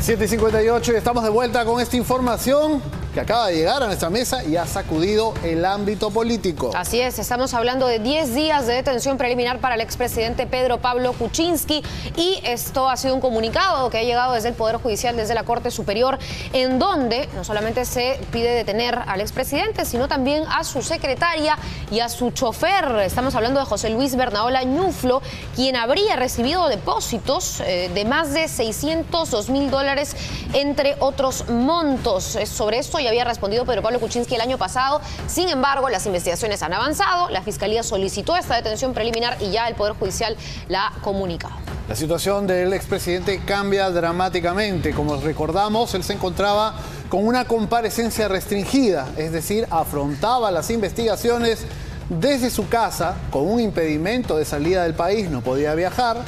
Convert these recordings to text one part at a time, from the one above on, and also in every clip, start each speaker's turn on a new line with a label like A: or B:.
A: 7:58 y estamos de vuelta con esta información que acaba de llegar a nuestra mesa y ha sacudido el ámbito político.
B: Así es, estamos hablando de 10 días de detención preliminar para el expresidente Pedro Pablo Kuczynski, y esto ha sido un comunicado que ha llegado desde el Poder Judicial, desde la Corte Superior, en donde no solamente se pide detener al expresidente, sino también a su secretaria y a su chofer. Estamos hablando de José Luis Bernaola Ñuflo, quien habría recibido depósitos de más de $602.000, entre otros montos. Sobre esto ya había respondido Pedro Pablo Kuczynski el año pasado. Sin embargo, las investigaciones han avanzado, la Fiscalía solicitó esta detención preliminar y ya el Poder Judicial la ha comunicado.
A: La situación del expresidente cambia dramáticamente. Como recordamos, él se encontraba con una comparecencia restringida, es decir, afrontaba las investigaciones desde su casa con un impedimento de salida del país, no podía viajar,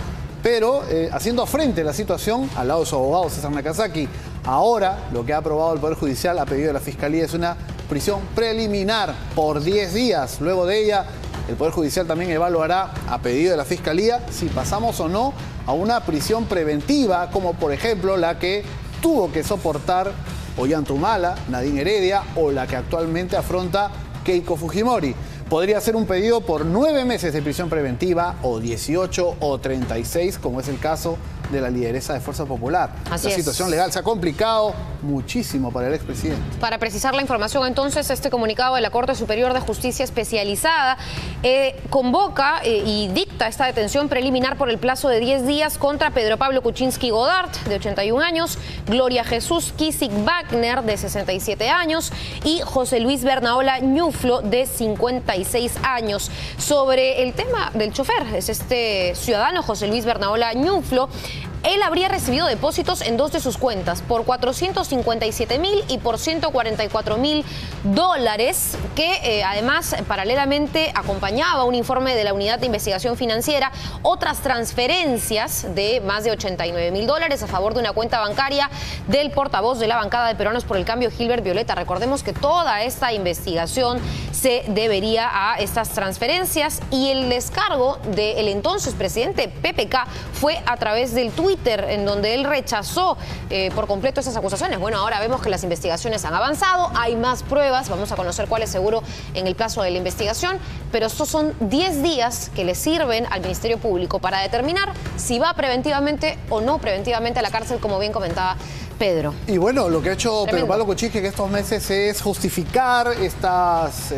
A: pero haciendo frente a la situación al lado de su abogado César Nakazaki. Ahora, lo que ha aprobado el Poder Judicial a pedido de la Fiscalía es una prisión preliminar por 10 días. Luego de ella, el Poder Judicial también evaluará a pedido de la Fiscalía si pasamos o no a una prisión preventiva, como por ejemplo la que tuvo que soportar Ollanta, Nadine Heredia, o la que actualmente afronta Keiko Fujimori. Podría ser un pedido por 9 meses de prisión preventiva, o 18 o 36, como es el caso de la lideresa de Fuerza Popular. La situación legal se ha complicado muchísimo para el expresidente.
B: Para precisar la información, entonces, este comunicado de la Corte Superior de Justicia Especializada convoca y dicta esta detención preliminar por el plazo de 10 días contra Pedro Pablo Kuczynski Godard, de 81 años, Gloria Jesús Kisik Wagner, de 67 años, y José Luis Bernaola Ñuflo, de 56 años. Sobre el tema del chofer, es este ciudadano José Luis Bernaola Ñuflo. Él habría recibido depósitos en 2 de sus cuentas, por $457.000 y por $144.000, que además paralelamente acompañaba un informe de la Unidad de Investigación Financiera, otras transferencias de más de $89.000 a favor de una cuenta bancaria del portavoz de la bancada de Peruanos por el Cambio, Gilbert Violeta. Recordemos que toda esta investigación se debería a estas transferencias, y el descargo del entonces presidente PPK fue a través del Twitter, en donde él rechazó por completo esas acusaciones. Bueno, ahora vemos que las investigaciones han avanzado, hay más pruebas, vamos a conocer cuáles seguro en el plazo de la investigación, pero estos son 10 días que le sirven al Ministerio Público para determinar si va preventivamente o no preventivamente a la cárcel, como bien comentaba Pedro.
A: Y bueno, lo que ha hecho Pedro Pablo Kuczynski en estos meses es justificar estas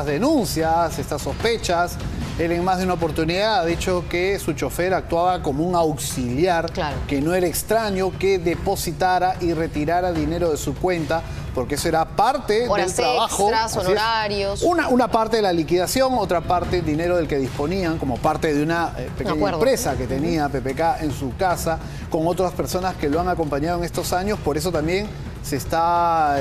A: denuncias, estas sospechas. Él en más de una oportunidad ha dicho que su chofer actuaba como un auxiliar, que no era extraño que depositara y retirara dinero de su cuenta, porque eso era parte del trabajo.
B: Extras, honorarios.
A: Una parte de la liquidación, otra parte dinero del que disponían como parte de una pequeña empresa que tenía PPK en su casa, con otras personas que lo han acompañado en estos años. Por eso también se está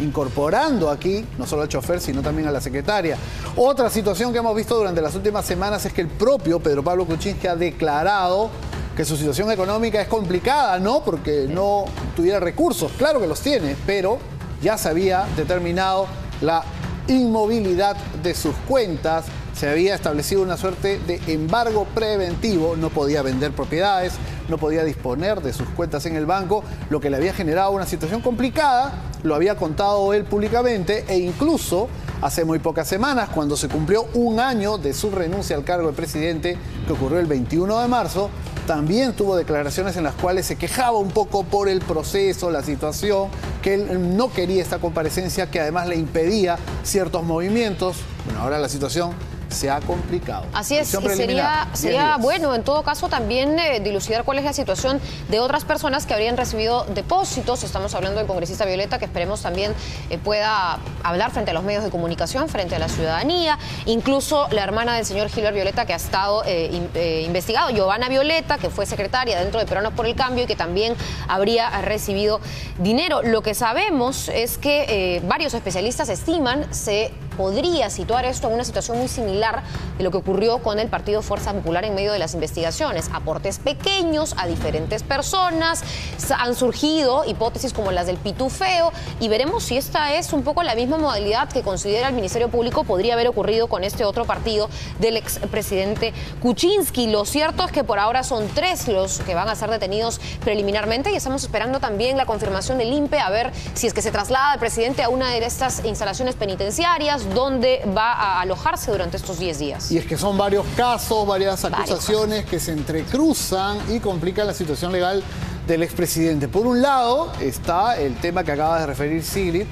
A: incorporando aquí, no solo al chofer, sino también a la secretaria. Otra situación que hemos visto durante las últimas semanas es que el propio Pedro Pablo Kuczynski ha declarado que su situación económica es complicada, no porque no tuviera recursos, claro que los tiene, pero ya se había determinado la inmovilidad de sus cuentas, se había establecido una suerte de embargo preventivo, no podía vender propiedades, no podía disponer de sus cuentas en el banco, lo que le había generado una situación complicada. Lo había contado él públicamente, e incluso hace muy pocas semanas, cuando se cumplió un año de su renuncia al cargo de presidente, que ocurrió el 21 de marzo, también tuvo declaraciones en las cuales se quejaba un poco por el proceso, la situación, que él no quería esta comparecencia, que además le impedía ciertos movimientos. Bueno, ahora la situación se ha complicado.
B: Así es, y sería bueno en todo caso también dilucidar cuál es la situación de otras personas que habrían recibido depósitos. Estamos hablando del congresista Violeta, que esperemos también pueda hablar frente a los medios de comunicación, frente a la ciudadanía, incluso la hermana del señor Gilbert Violeta, que ha estado investigado, Giovanna Violeta, que fue secretaria dentro de Peruanos por el Cambio y que también habría recibido dinero. Lo que sabemos es que varios especialistas estiman se podría situar esto en una situación muy similar de lo que ocurrió con el Partido Fuerza Popular en medio de las investigaciones. Aportes pequeños a diferentes personas, han surgido hipótesis como las del pitufeo y veremos si esta es un poco la misma modalidad que considera el Ministerio Público podría haber ocurrido con este otro partido del expresidente Kuczynski. Lo cierto es que por ahora son 3 los que van a ser detenidos preliminarmente y estamos esperando también la confirmación del INPE a ver si es que se traslada el presidente a una de estas instalaciones penitenciarias donde va a alojarse durante estos 10 días.
A: Y es que son varios casos, varias acusaciones que se entrecruzan y complican la situación legal del expresidente. Por un lado está el tema que acaba de referir Sigrid,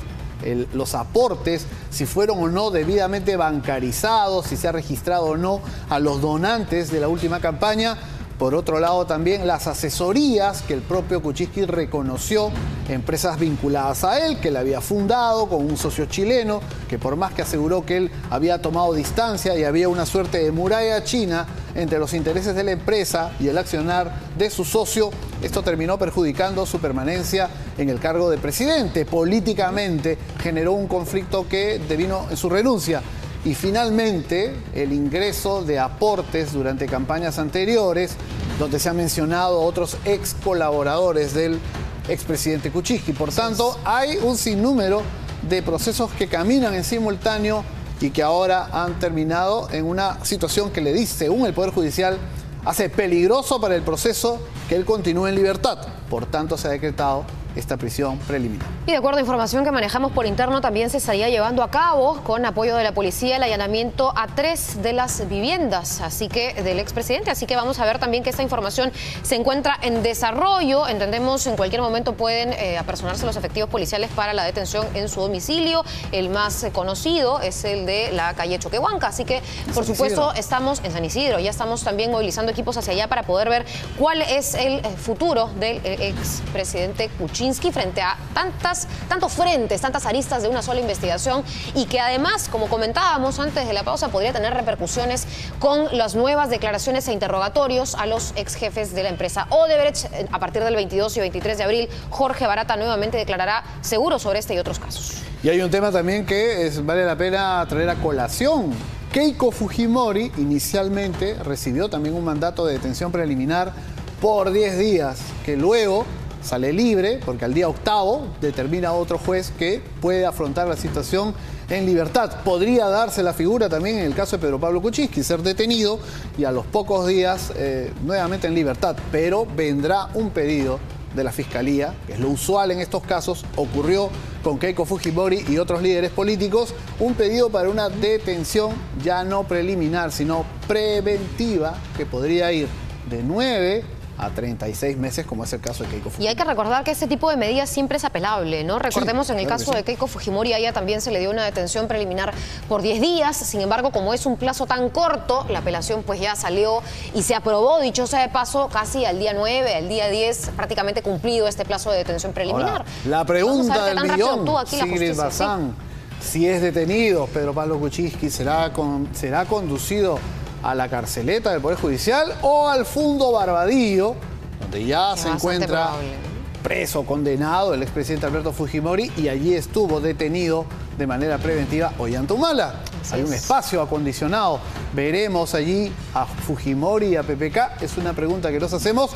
A: los aportes, si fueron o no debidamente bancarizados, si se ha registrado o no a los donantes de la última campaña. Por otro lado también las asesorías que el propio Kuczynski reconoció, empresas vinculadas a él, que él había fundado con un socio chileno, que por más que aseguró que él había tomado distancia y había una suerte de muralla china entre los intereses de la empresa y el accionar de su socio, esto terminó perjudicando su permanencia en el cargo de presidente. Políticamente generó un conflicto que devino en su renuncia. Y finalmente, el ingreso de aportes durante campañas anteriores, donde se han mencionado otros ex colaboradores del expresidente Kuczynski. Por tanto, hay un sinnúmero de procesos que caminan en simultáneo y que ahora han terminado en una situación que le dice, según el Poder Judicial, hace peligroso para el proceso que él continúe en libertad. Por tanto, se ha decretado esta prisión preliminar.
B: Y de acuerdo a información que manejamos por interno, también se estaría llevando a cabo, con apoyo de la policía, el allanamiento a 3 de las viviendas del expresidente. Así que vamos a ver también que esta información se encuentra en desarrollo. Entendemos en cualquier momento pueden apersonarse los efectivos policiales para la detención en su domicilio. El más conocido es el de la calle Choquehuanca. Así que, por supuesto, estamos en San Isidro. Ya estamos también movilizando equipos hacia allá para poder ver cuál es el futuro del expresidente Kuczynski frente a tantos frentes, tantas aristas de una sola investigación y que además, como comentábamos antes de la pausa, podría tener repercusiones con las nuevas declaraciones e interrogatorios a los ex jefes de la empresa Odebrecht. A partir del 22 y 23 de abril, Jorge Barata nuevamente declarará seguro sobre este y otros casos.
A: Y hay un tema también que vale la pena traer a colación. Keiko Fujimori inicialmente recibió también un mandato de detención preliminar por 10 días, que luego sale libre porque al día 8º determina otro juez que puede afrontar la situación en libertad. Podría darse la figura también en el caso de Pedro Pablo Kuczynski, ser detenido y a los pocos días nuevamente en libertad, pero vendrá un pedido de la Fiscalía, que es lo usual en estos casos, ocurrió con Keiko Fujimori y otros líderes políticos, un pedido para una detención ya no preliminar, sino preventiva, que podría ir de 9 a 36 meses, como es el caso de Keiko Fujimori.
B: Y hay que recordar que este tipo de medidas siempre es apelable, ¿no? Recordemos en el caso de Keiko Fujimori, a ella también se le dio una detención preliminar por 10 días. Sin embargo, como es un plazo tan corto, la apelación pues ya salió y se aprobó, dicho sea de paso, casi al día 9, al día 10, prácticamente cumplido este plazo de detención preliminar.
A: Ahora, la pregunta del millón, Sigrid Bazán, si es detenido Pedro Pablo Kuczynski, ¿será conducido a la carceleta del Poder Judicial o al Fundo Barbadillo, donde ya se encuentra preso, condenado el expresidente Alberto Fujimori, y allí estuvo detenido de manera preventiva Ollanta? Hay un espacio acondicionado. ¿Veremos allí a Fujimori y a PPK? Es una pregunta que nos hacemos.